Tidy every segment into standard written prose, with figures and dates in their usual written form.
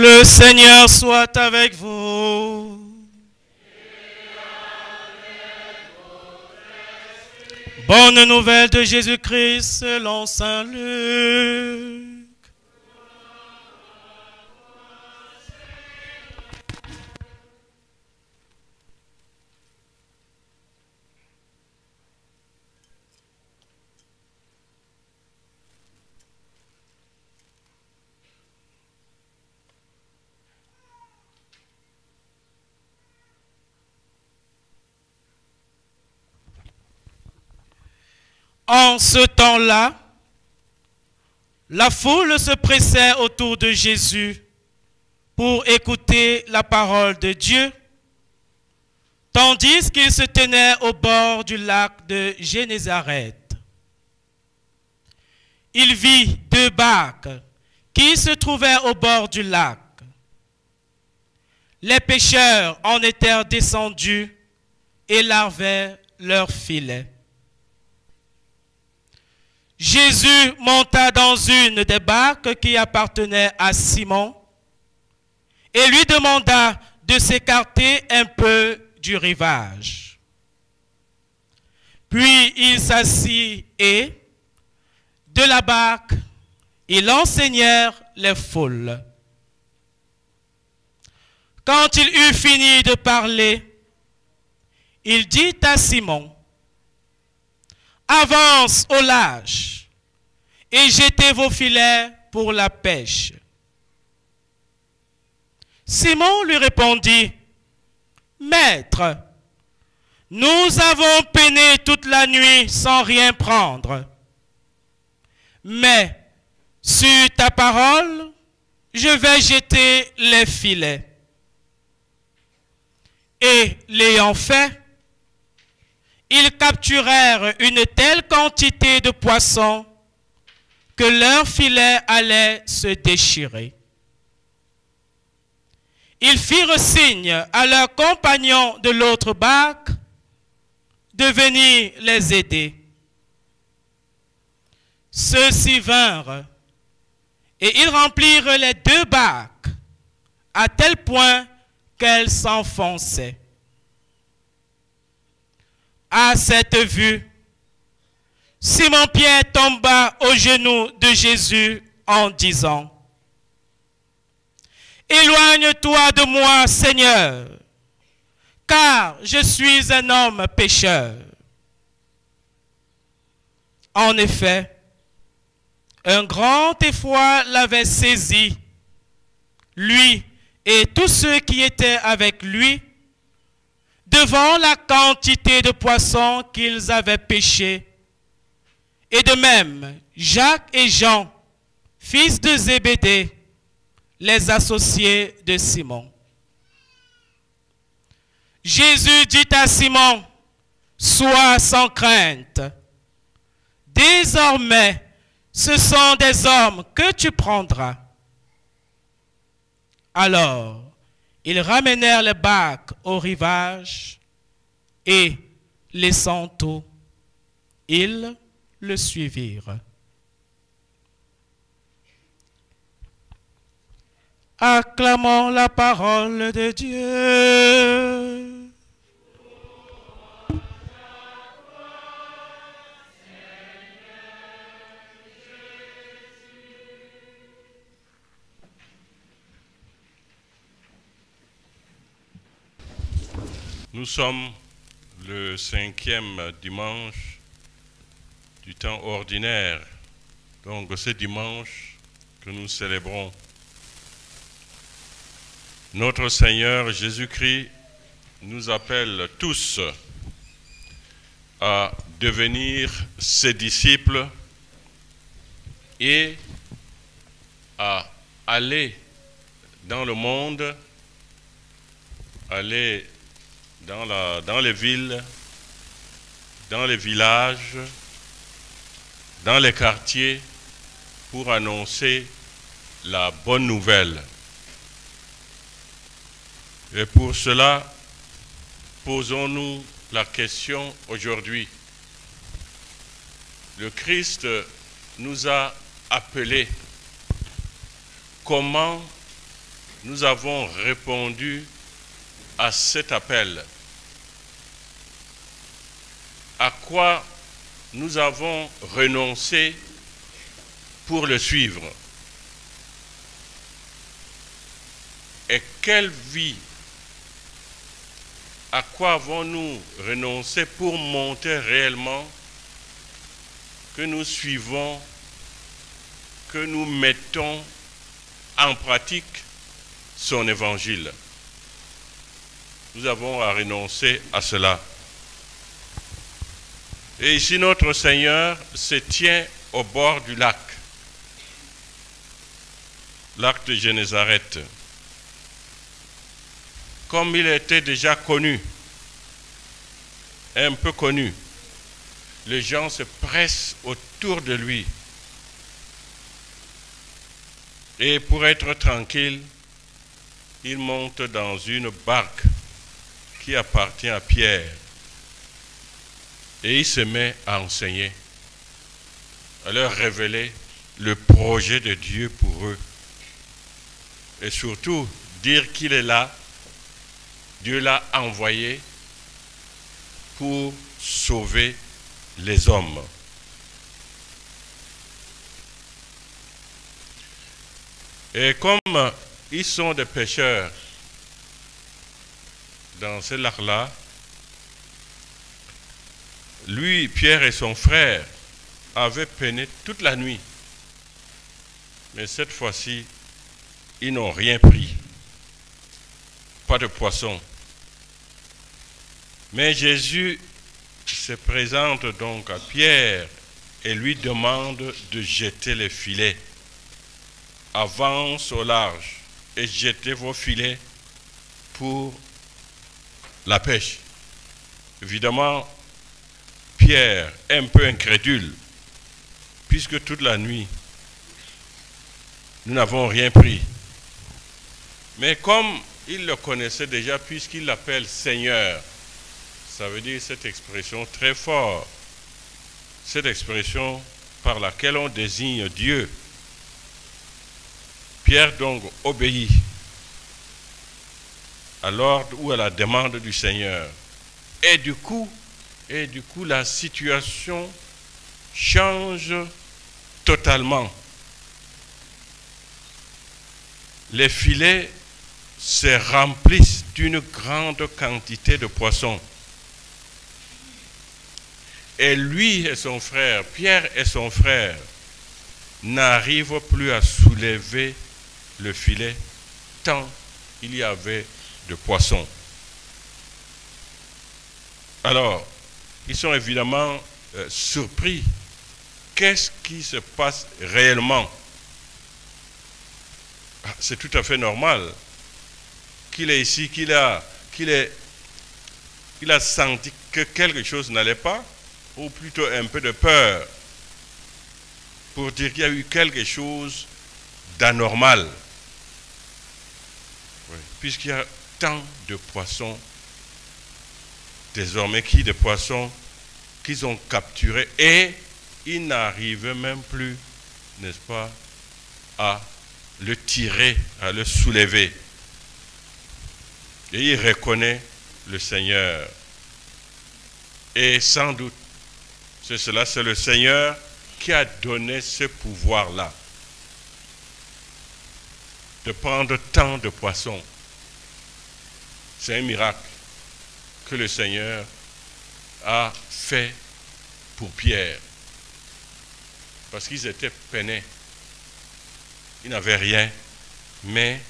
Le Seigneur soit avec vous. Bonne nouvelle de Jésus-Christ selon saint Luc. En ce temps-là, la foule se pressait autour de Jésus pour écouter la parole de Dieu, tandis qu'il se tenait au bord du lac de Génézareth. Il vit 2 barques qui se trouvaient au bord du lac. Les pêcheurs en étaient descendus et larvaient leurs filets. Jésus monta dans une des barques qui appartenait à Simon et lui demanda de s'écarter un peu du rivage. Puis il s'assit et, de la barque, ils enseignèrent les foules. Quand il eut fini de parler, il dit à Simon: avance au large et jetez vos filets pour la pêche. Simon lui répondit: Maître, nous avons peiné toute la nuit sans rien prendre. Mais sur ta parole, je vais jeter les filets. Et l'ayant fait, ils capturèrent une telle quantité de poissons que leurs filets allaient se déchirer. Ils firent signe à leurs compagnons de l'autre barque de venir les aider. Ceux-ci vinrent et ils remplirent les 2 barques à tel point qu'elles s'enfonçaient. À cette vue, Simon-Pierre tomba aux genoux de Jésus en disant: éloigne-toi de moi, Seigneur, car je suis un homme pécheur. En effet, un grand effroi l'avait saisi, lui et tous ceux qui étaient avec lui, devant la quantité de poissons qu'ils avaient pêchés. Et de même, Jacques et Jean, fils de Zébédée, les associés de Simon. Jésus dit à Simon: sois sans crainte. Désormais, ce sont des hommes que tu prendras. Alors, ils ramenèrent les barques au rivage et, laissant tout, ils le suivirent. Acclamons la parole de Dieu. Nous sommes le 5e dimanche du temps ordinaire, donc ce dimanche que nous célébrons. Notre Seigneur Jésus-Christ nous appelle tous à devenir ses disciples et à aller dans le monde, aller dans les villes, dans les villages, dans les quartiers, pour annoncer la bonne nouvelle. Et pour cela, posons-nous la question aujourd'hui. Le Christ nous a appelés. Comment nous avons répondu à cet appel? À quoi nous avons renoncé pour le suivre? Et quelle vie, à quoi avons-nous renoncé pour montrer réellement que nous suivons, que nous mettons en pratique son évangile? Nous avons à renoncer à cela. Et ici, notre Seigneur se tient au bord du lac de Génézareth. Comme il était déjà connu, un peu connu, les gens se pressent autour de lui. Et pour être tranquille, il monte dans une barque qui appartient à Pierre. Et il se met à enseigner, à leur révéler le projet de Dieu pour eux. Et surtout, dire qu'il est là, Dieu l'a envoyé pour sauver les hommes. Et comme ils sont des pêcheurs dans ce lac-là, lui, Pierre et son frère avaient peiné toute la nuit. Mais cette fois-ci, ils n'ont rien pris. Pas de poisson. Mais Jésus se présente donc à Pierre et lui demande de jeter les filets. Avance au large et jetez vos filets pour la pêche. Évidemment, Pierre, un peu incrédule, puisque toute la nuit, nous n'avons rien pris. Mais comme il le connaissait déjà, puisqu'il l'appelle Seigneur, ça veut dire cette expression très forte, cette expression par laquelle on désigne Dieu. Pierre donc obéit à l'ordre ou à la demande du Seigneur. Et du coup, la situation change totalement. Les filets se remplissent d'une grande quantité de poissons. Et lui et son frère, Pierre et son frère, n'arrivent plus à soulever le filet tant il y avait de poissons. Alors, ils sont évidemment surpris. Qu'est-ce qui se passe réellement? C'est tout à fait normal qu'il est ici, qu'il a senti que quelque chose n'allait pas, ou plutôt un peu de peur, pour dire qu'il y a eu quelque chose d'anormal. Oui. Puisqu'il y a tant de poissons, désormais des poissons qu'ils ont capturés, et ils n'arrivaient même plus, n'est-ce pas, à le tirer, à le soulever. Et il reconnaît le Seigneur. Et sans doute, c'est le Seigneur qui a donné ce pouvoir-là, de prendre tant de poissons. C'est un miracle que le Seigneur a fait pour Pierre. Parce qu'ils étaient peinés. Ils n'avaient rien. Mais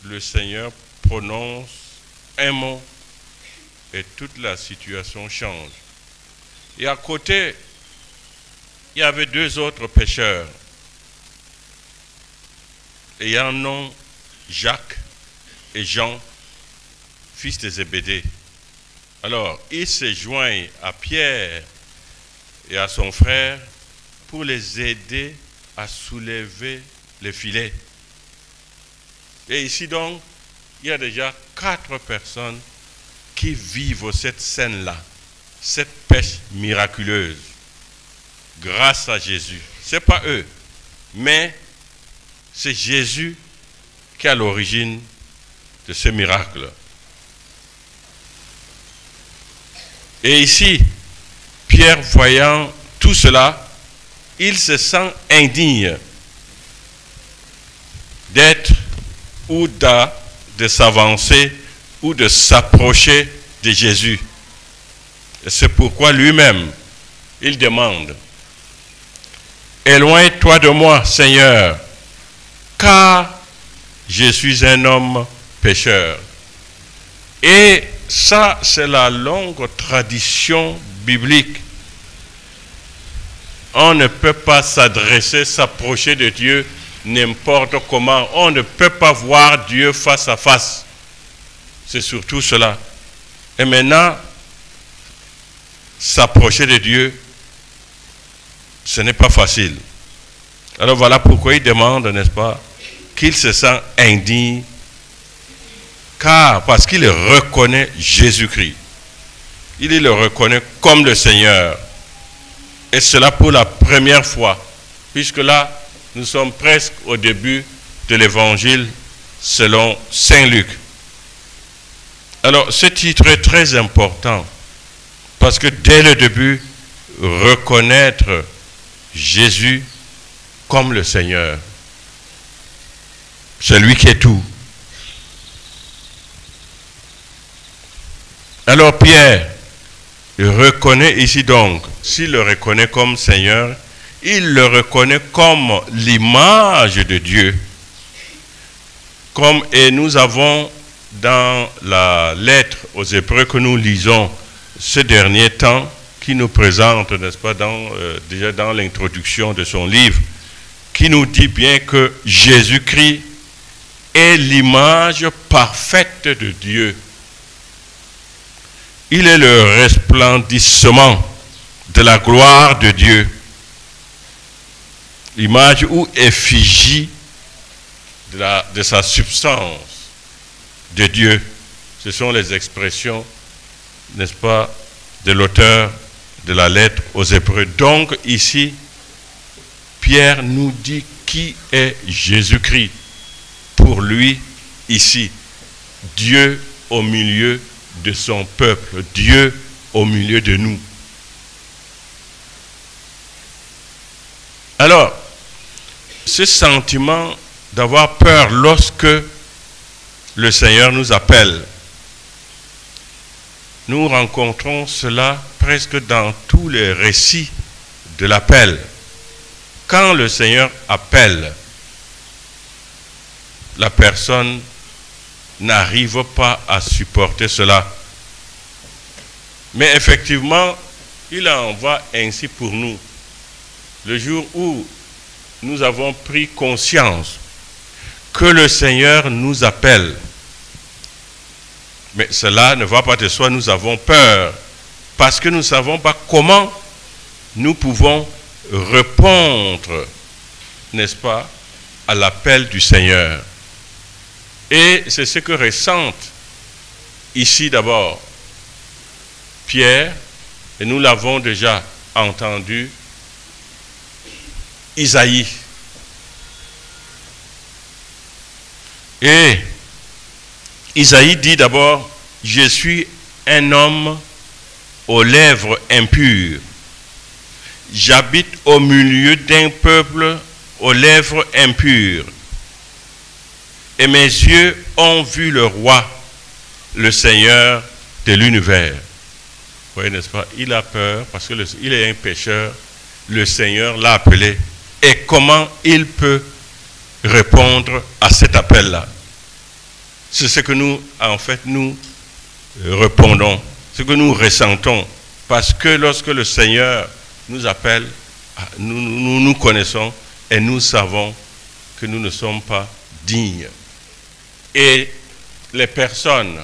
le Seigneur prononce un mot et toute la situation change. Et à côté, il y avait deux autres pêcheurs. Ayant nom Jacques et Jean, fils de Zébédée. Alors, ils se joignent à Pierre et à son frère pour les aider à soulever les filets. Et ici donc, il y a déjà 4 personnes qui vivent cette scène-là, cette pêche miraculeuse, grâce à Jésus. Ce n'est pas eux, mais c'est Jésus qui est à l'origine de ce miracle. Et ici, Pierre, voyant tout cela, il se sent indigne d'être ou de s'avancer ou de s'approcher de Jésus. Et c'est pourquoi lui-même, il demande, « Éloigne-toi de moi, Seigneur, car je suis un homme pécheur. » Et ça, c'est la longue tradition biblique. On ne peut pas s'adresser, s'approcher de Dieu n'importe comment. On ne peut pas voir Dieu face à face. C'est surtout cela. Et maintenant, s'approcher de Dieu, ce n'est pas facile. Alors voilà pourquoi il demande, n'est-ce pas, qu'il se sent indigne, parce qu'il reconnaît Jésus-Christ. Il le reconnaît comme le Seigneur. Et cela pour la première fois, puisque là, nous sommes presque au début de l'évangile selon Saint Luc. Alors, ce titre est très important, parce que dès le début, reconnaître Jésus comme le Seigneur, c'est lui qui est tout. Alors Pierre reconnaît ici donc, s'il le reconnaît comme Seigneur, il le reconnaît comme l'image de Dieu. Et nous avons dans la lettre aux Hébreux que nous lisons ce dernier temps, qui nous présente, n'est-ce pas, déjà dans l'introduction de son livre, qui nous dit bien que Jésus-Christ est l'image parfaite de Dieu. Il est le resplendissement de la gloire de Dieu. L'image ou effigie de sa substance de Dieu. Ce sont les expressions, n'est-ce pas, de l'auteur de la lettre aux Hébreux. Donc ici, Pierre nous dit qui est Jésus-Christ. Pour lui, ici, Dieu au milieu de son peuple, Dieu au milieu de nous. Alors, ce sentiment d'avoir peur lorsque le Seigneur nous appelle, nous rencontrons cela presque dans tous les récits de l'appel. Quand le Seigneur appelle, la personne n'arrive pas à supporter cela. Mais effectivement, il en va ainsi pour nous. Le jour où nous avons pris conscience que le Seigneur nous appelle, mais cela ne va pas de soi, nous avons peur, parce que nous ne savons pas comment nous pouvons répondre, n'est-ce pas, à l'appel du Seigneur. Et c'est ce que ressente ici d'abord Pierre, et nous l'avons déjà entendu, Isaïe. Et Isaïe dit d'abord, je suis un homme aux lèvres impures. J'habite au milieu d'un peuple aux lèvres impures. Et mes yeux ont vu le roi, le Seigneur de l'univers. Vous voyez, n'est-ce pas? Il a peur parce qu'il est un pécheur. Le Seigneur l'a appelé. Et comment il peut répondre à cet appel-là? C'est ce que nous, en fait, nous répondons, ce que nous ressentons. Parce que lorsque le Seigneur nous appelle, nous connaissons et nous savons que nous ne sommes pas dignes. Et les personnes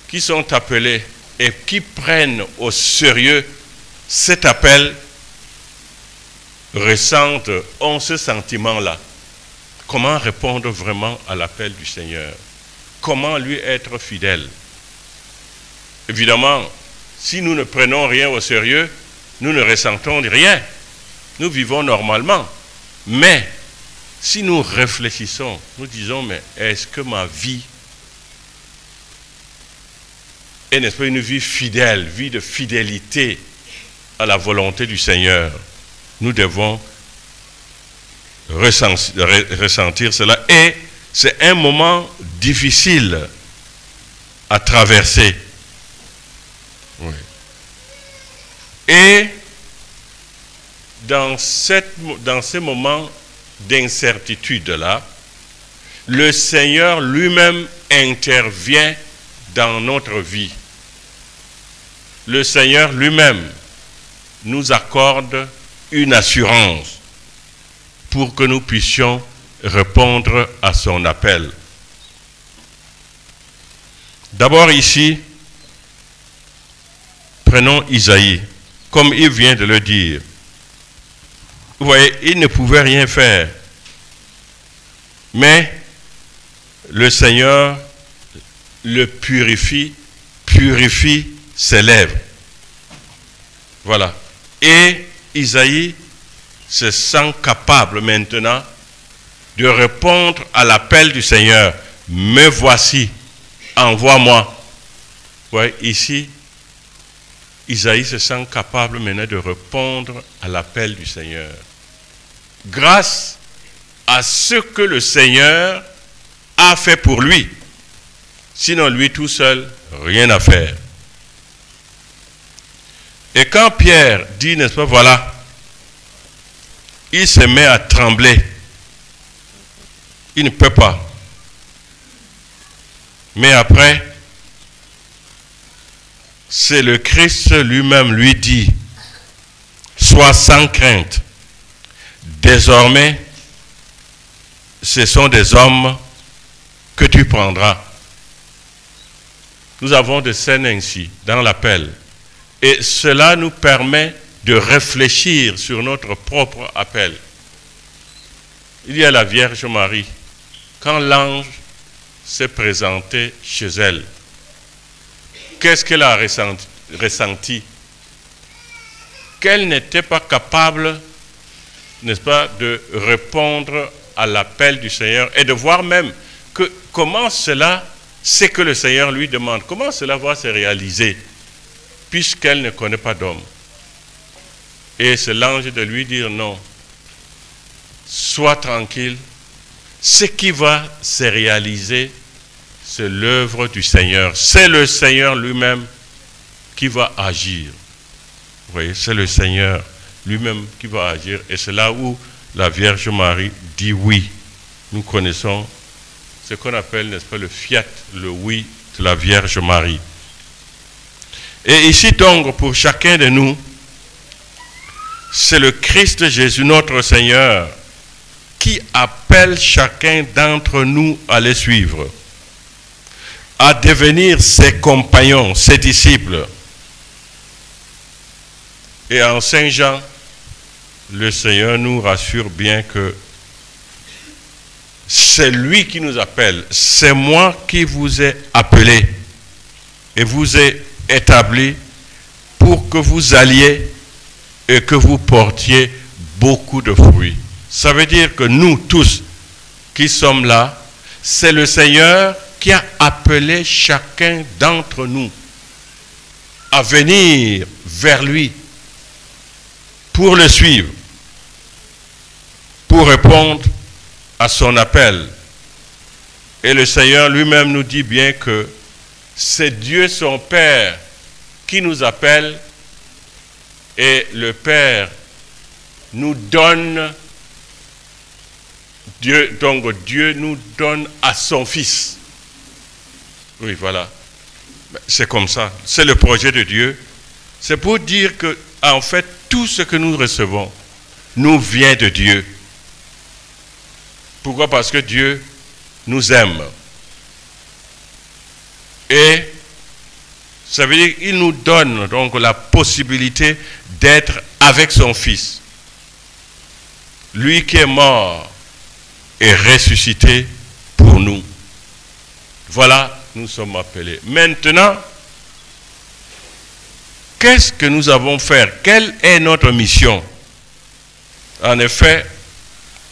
qui sont appelées et qui prennent au sérieux cet appel ont ce sentiment-là. Comment répondre vraiment à l'appel du Seigneur? Comment lui être fidèle? Évidemment, si nous ne prenons rien au sérieux, nous ne ressentons rien. Nous vivons normalement. Mais si nous réfléchissons, nous disons, mais est-ce que ma vie est, n'est-ce pas, une vie fidèle, vie de fidélité à la volonté du Seigneur? Nous devons ressentir cela. Et c'est un moment difficile à traverser. Oui. Et dans ces moments d'incertitude-là, le Seigneur lui-même intervient dans notre vie. Le Seigneur lui-même nous accorde une assurance pour que nous puissions répondre à son appel. D'abord ici, prenons Isaïe, comme il vient de le dire. Vous voyez, il ne pouvait rien faire. Mais le Seigneur le purifie ses lèvres. Voilà. Et Isaïe se sent capable maintenant de répondre à l'appel du Seigneur. Me voici, envoie-moi. Vous voyez, ici, Isaïe se sent capable maintenant de répondre à l'appel du Seigneur. Grâce à ce que le Seigneur a fait pour lui. Sinon, lui tout seul, rien à faire. Et quand Pierre dit, n'est-ce pas, voilà, il se met à trembler. Il ne peut pas. Mais après, c'est le Christ lui-même lui dit, sois sans crainte. Désormais, ce sont des hommes que tu prendras. Nous avons des scènes ainsi dans l'appel. Et cela nous permet de réfléchir sur notre propre appel. Il y a la Vierge Marie. Quand l'ange s'est présenté chez elle, qu'est-ce qu'elle a ressenti? Qu'elle n'était pas capable, n'est-ce pas, de répondre à l'appel du Seigneur et de voir même que comment cela, c'est que le Seigneur lui demande, comment cela va se réaliser, puisqu'elle ne connaît pas d'homme. Et c'est l'ange de lui dire non, sois tranquille, ce qui va se réaliser, c'est l'œuvre du Seigneur. C'est le Seigneur lui-même qui va agir. Vous voyez, c'est le Seigneur lui-même qui va agir. Et c'est là où la Vierge Marie dit oui. Nous connaissons ce qu'on appelle, n'est-ce pas, le fiat, le oui de la Vierge Marie. Et ici donc, pour chacun de nous, c'est le Christ Jésus, notre Seigneur, qui appelle chacun d'entre nous à les suivre, à devenir ses compagnons, ses disciples. Et en Saint Jean, le Seigneur nous rassure bien que c'est lui qui nous appelle. C'est moi qui vous ai appelé et vous ai établi pour que vous alliez et que vous portiez beaucoup de fruits. Ça veut dire que nous tous qui sommes là, c'est le Seigneur qui a appelé chacun d'entre nous à venir vers lui pour le suivre, pour répondre à son appel. Et le Seigneur lui-même nous dit bien que c'est Dieu son Père qui nous appelle et le Père nous donne, Dieu nous donne à son Fils. Oui, voilà. C'est comme ça. C'est le projet de Dieu. C'est pour dire que, en fait, tout ce que nous recevons nous vient de Dieu. Pourquoi? Parce que Dieu nous aime. Et ça veut dire qu'il nous donne donc la possibilité d'être avec son Fils. Lui qui est mort et ressuscité pour nous. Voilà, nous sommes appelés. Maintenant, qu'est-ce que nous avons à faire? Quelle est notre mission? En effet,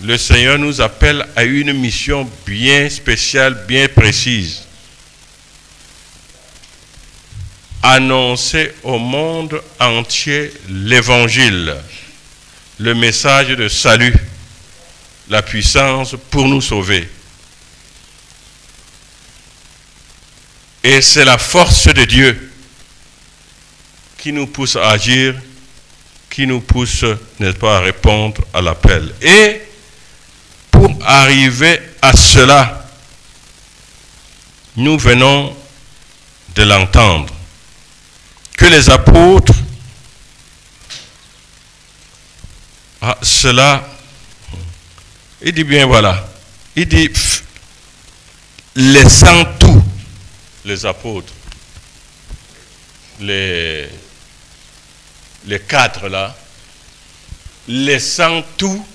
le Seigneur nous appelle à une mission bien spéciale, bien précise. Annoncer au monde entier l'évangile, le message de salut, la puissance pour nous sauver. Et c'est la force de Dieu qui nous pousse à agir, qui nous pousse, n'est-ce pas, à répondre à l'appel. Et pour arriver à cela, nous venons de l'entendre, que les apôtres, cela, il dit bien voilà, il dit, laissant tout, les apôtres, les quatre là, laissant tout,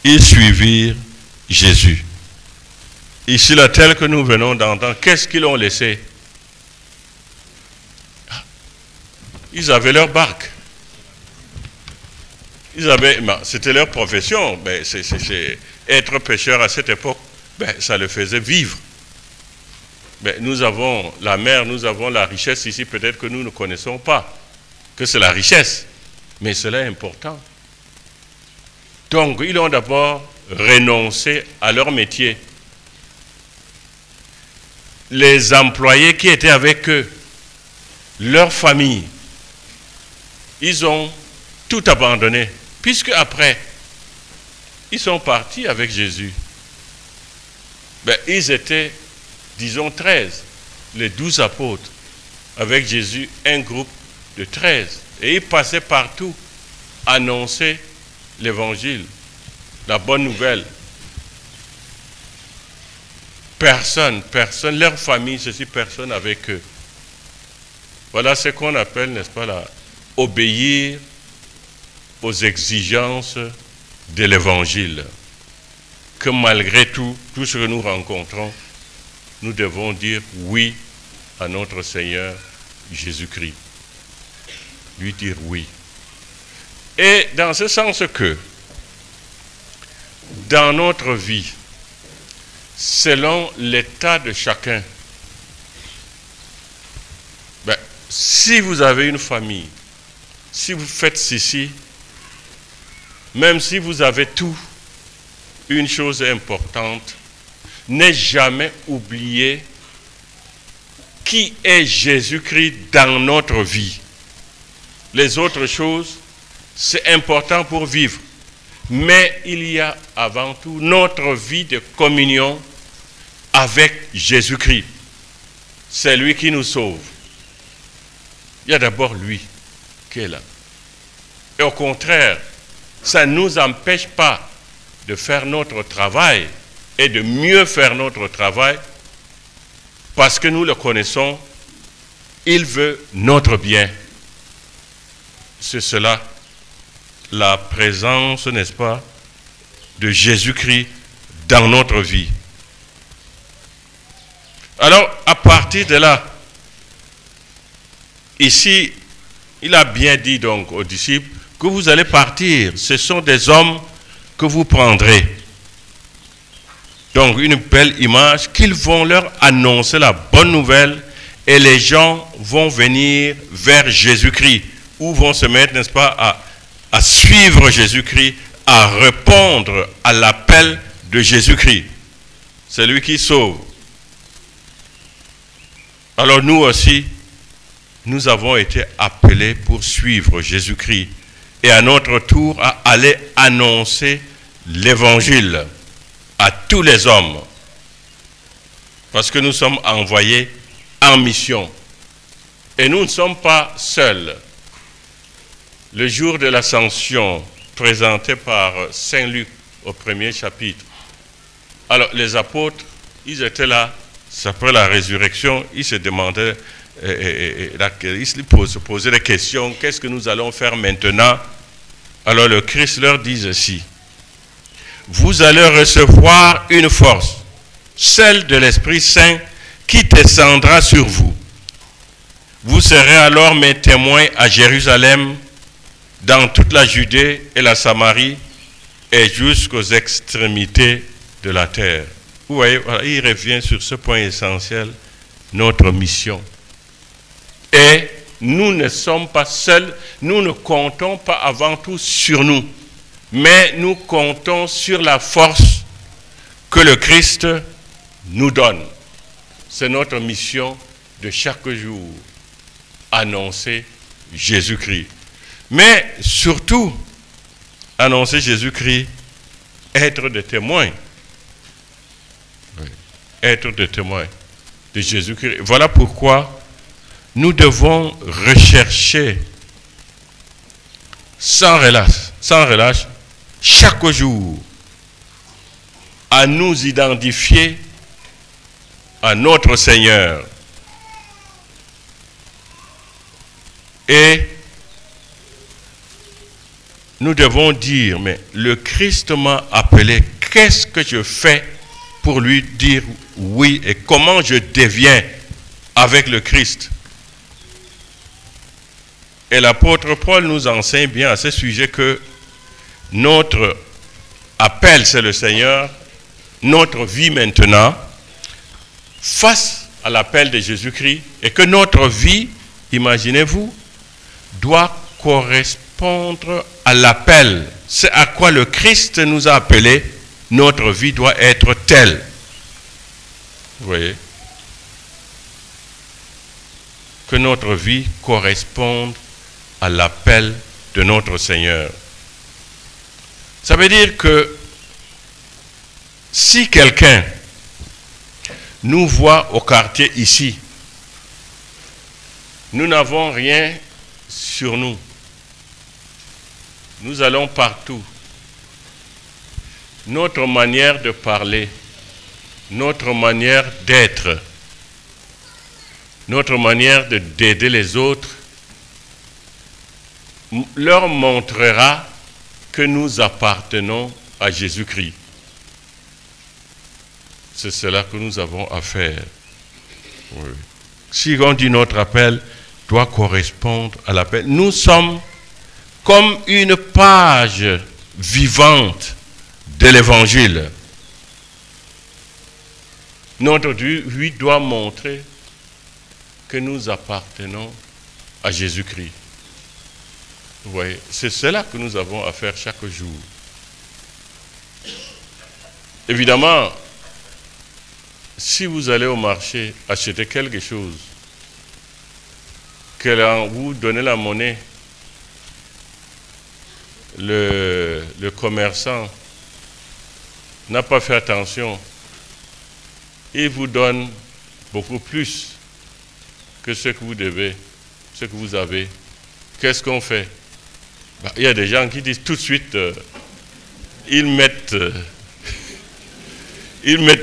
ils suivirent Jésus. Ici, là, tel que nous venons d'entendre, qu'est-ce qu'ils ont laissé? Ils avaient leur barque. C'était leur profession. Ben, être pêcheur à cette époque, ben, ça le faisait vivre. Ben, nous avons la mer, nous avons la richesse ici, peut-être que nous ne connaissons pas que c'est la richesse, mais cela est important. Donc, ils ont d'abord renoncé à leur métier. Les employés qui étaient avec eux, leur famille, ils ont tout abandonné, puisque après, ils sont partis avec Jésus. Ben, ils étaient, disons, 13, les 12 apôtres, avec Jésus, un groupe de 13. Et ils passaient partout, annoncer l'évangile, la bonne nouvelle. Personne, leur famille, ceci, personne avec eux. Voilà ce qu'on appelle, n'est-ce pas, là, obéir aux exigences de l'évangile. Que malgré tout ce que nous rencontrons, nous devons dire oui à notre Seigneur Jésus-Christ. Lui dire oui. Et dans ce sens que, dans notre vie, selon l'état de chacun, ben, si vous avez une famille, si vous faites ceci, même si vous avez tout, une chose importante, n'est jamais oublier qui est Jésus-Christ dans notre vie. Les autres choses, c'est important pour vivre. Mais il y a avant tout notre vie de communion avec Jésus-Christ. C'est lui qui nous sauve. Il y a d'abord lui qui est là. Et au contraire, ça ne nous empêche pas de faire notre travail et de mieux faire notre travail parce que nous le connaissons, il veut notre bien. C'est cela, la présence, n'est-ce pas, de Jésus-Christ dans notre vie. Alors, à partir de là, ici, il a bien dit donc aux disciples que vous allez partir. Ce sont des hommes que vous prendrez. Donc, une belle image qu'ils vont leur annoncer la bonne nouvelle et les gens vont venir vers Jésus-Christ ou vont se mettre, n'est-ce pas, à suivre Jésus-Christ, à répondre à l'appel de Jésus-Christ. C'est lui qui sauve. Alors nous aussi, nous avons été appelés pour suivre Jésus-Christ et à notre tour à aller annoncer l'évangile à tous les hommes. Parce que nous sommes envoyés en mission. Et nous ne sommes pas seuls. Le jour de l'ascension présenté par Saint Luc au premier chapitre. Alors les apôtres, ils étaient là, après la résurrection, ils se demandaient, ils se posaient des questions, qu'est-ce que nous allons faire maintenant? Alors le Christ leur dit ceci: vous allez recevoir une force, celle de l'Esprit Saint qui descendra sur vous. Vous serez alors mes témoins à Jérusalem, dans toute la Judée et la Samarie, et jusqu'aux extrémités de la terre. Vous voyez, voilà, il revient sur ce point essentiel, notre mission. Et nous ne sommes pas seuls, nous ne comptons pas avant tout sur nous, mais nous comptons sur la force que le Christ nous donne. C'est notre mission de chaque jour, annoncer Jésus-Christ. Mais surtout, annoncer Jésus-Christ, être des témoins. Oui. Être des témoins de Jésus-Christ. Voilà pourquoi nous devons rechercher sans relâche, chaque jour, à nous identifier à notre Seigneur. Et nous devons dire, mais le Christ m'a appelé, qu'est-ce que je fais pour lui dire oui et comment je deviens avec le Christ? Et l'apôtre Paul nous enseigne bien à ce sujet que notre appel, c'est le Seigneur, notre vie maintenant, face à l'appel de Jésus-Christ, et que notre vie, imaginez-vous, doit correspondre à l'appel. C'est à quoi le Christ nous a appelés. Notre vie doit être telle. Vous voyez? Que notre vie corresponde à l'appel de notre Seigneur. Ça veut dire que si quelqu'un nous voit au quartier ici, nous n'avons rien sur nous. Nous allons partout. Notre manière de parler, notre manière d'être, notre manière d'aider les autres, leur montrera que nous appartenons à Jésus-Christ. C'est cela que nous avons à faire. Oui. Si on dit notre appel doit correspondre à l'appel, nous sommes comme une page vivante de l'Évangile. Notre vie doit montrer que nous appartenons à Jésus-Christ. Vous voyez, c'est cela que nous avons à faire chaque jour. Évidemment, si vous allez au marché acheter quelque chose, que vous donnez la monnaie, le commerçant n'a pas fait attention, il vous donne beaucoup plus que ce que vous devez, ce que vous avez. Qu'est-ce qu'on fait? Il y a des gens qui disent tout de suite, ils mettent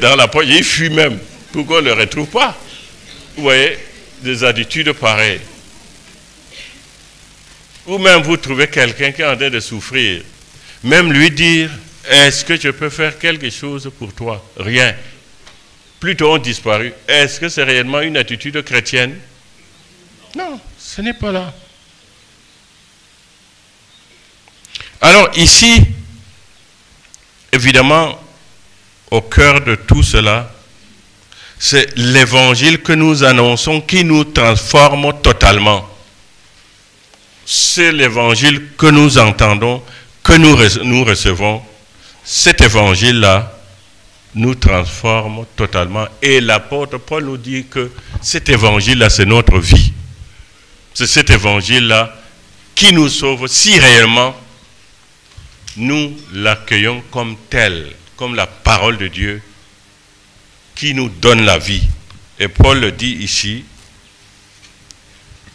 dans la poche, ils fuient même pour qu'on ne le retrouve pas. Vous voyez, des attitudes pareilles. Ou même vous trouvez quelqu'un qui est en train de souffrir, même lui dire, est-ce que je peux faire quelque chose pour toi? Rien. Plutôt ont disparu. Est-ce que c'est réellement une attitude chrétienne? Non, ce n'est pas là. Alors ici, évidemment, au cœur de tout cela, c'est l'évangile que nous annonçons qui nous transforme totalement. C'est l'évangile que nous entendons, que nous recevons. Cet évangile-là nous transforme totalement. Et l'apôtre Paul nous dit que cet évangile-là, c'est notre vie. C'est cet évangile-là qui nous sauve si réellement nous l'accueillons comme tel, comme la parole de Dieu qui nous donne la vie. Et Paul le dit ici,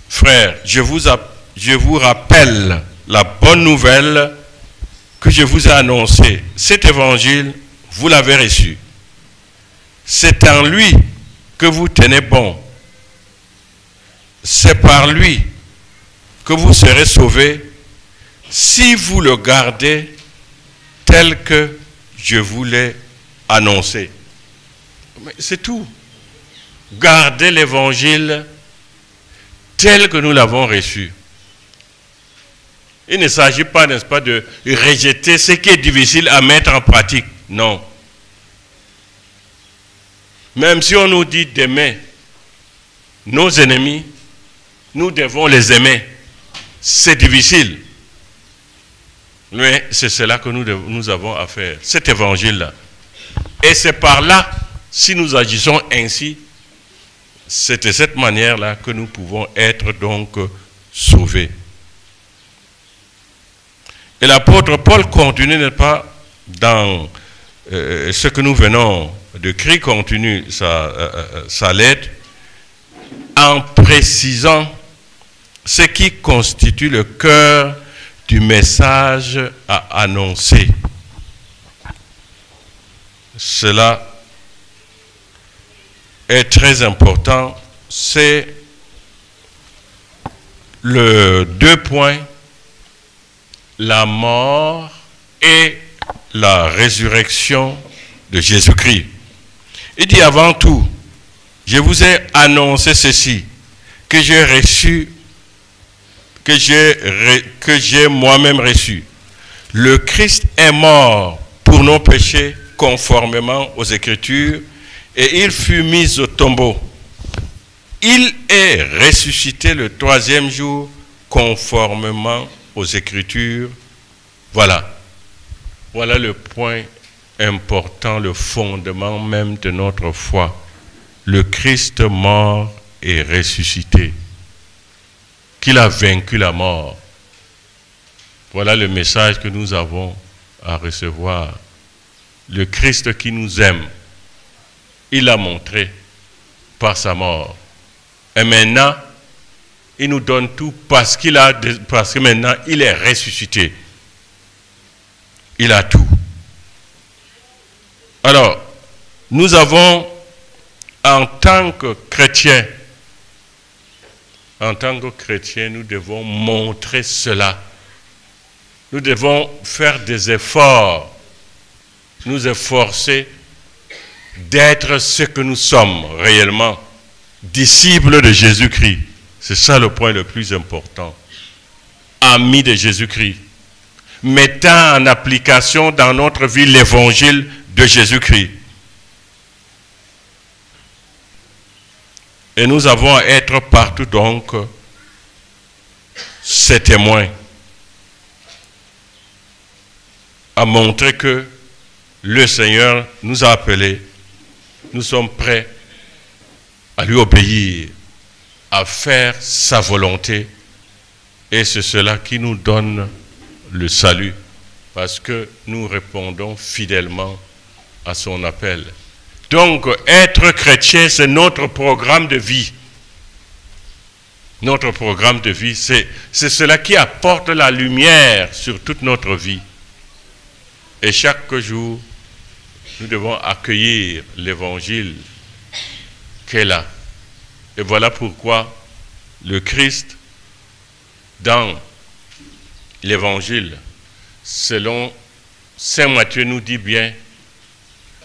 frères, je vous rappelle la bonne nouvelle que je vous ai annoncée. Cet évangile, vous l'avez reçu. C'est en lui que vous tenez bon. C'est par lui que vous serez sauvés si vous le gardez tel que je vous l'ai annoncé. Mais c'est tout. Gardez l'évangile tel que nous l'avons reçu. Il ne s'agit pas, n'est-ce pas, de rejeter ce qui est difficile à mettre en pratique. Non. Même si on nous dit d'aimer nos ennemis, nous devons les aimer. C'est difficile. Mais c'est cela que nous avons à faire, cet évangile-là. Et c'est par là, si nous agissons ainsi, c'est de cette manière-là que nous pouvons être donc sauvés. Et l'apôtre Paul continue, n'est-ce pas, dans ce que nous venons de créer, continue sa lettre, en précisant ce qui constitue le cœur du message à annoncer. Cela est très important. C'est le 2 points, la mort et la résurrection de Jésus-Christ. Il dit avant tout, je vous ai annoncé ceci, que j'ai reçu, que j'ai moi-même reçu. Le Christ est mort pour nos péchés conformément aux Écritures et il fut mis au tombeau. Il est ressuscité le 3e jour conformément aux Écritures. Voilà. Voilà le point important, le fondement même de notre foi. Le Christ mort et ressuscité. Qu'il a vaincu la mort. Voilà le message que nous avons à recevoir. Le Christ qui nous aime, il l'a montré par sa mort. Et maintenant, il nous donne tout parce que maintenant, il est ressuscité. Il a tout. Alors, nous avons, en tant que chrétiens, nous devons montrer cela. Nous devons faire des efforts, nous efforcer d'être ce que nous sommes réellement, disciples de Jésus-Christ. C'est ça le point le plus important. Amis de Jésus-Christ. Mettant en application dans notre vie l'évangile de Jésus-Christ. Et nous avons à être partout donc ces témoins. À montrer que le Seigneur nous a appelés. Nous sommes prêts à lui obéir, à faire sa volonté. Et c'est cela qui nous donne le salut. Parce que nous répondons fidèlement à son appel. Donc, être chrétien, c'est notre programme de vie. Notre programme de vie, c'est cela qui apporte la lumière sur toute notre vie. Et chaque jour, nous devons accueillir l'évangile qu'est là. Et voilà pourquoi le Christ, dans l'évangile, selon Saint Matthieu nous dit bien,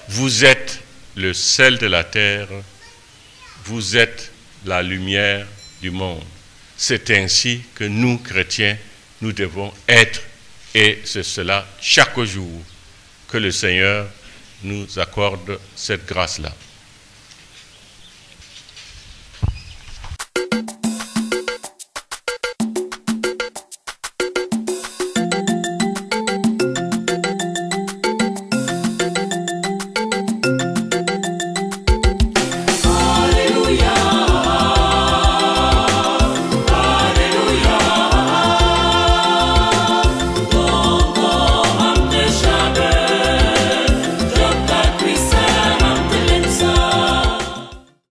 vous êtes le sel de la terre, vous êtes la lumière du monde. C'est ainsi que nous, chrétiens, nous devons être. Et c'est cela, chaque jour, que le Seigneur nous accorde cette grâce-là.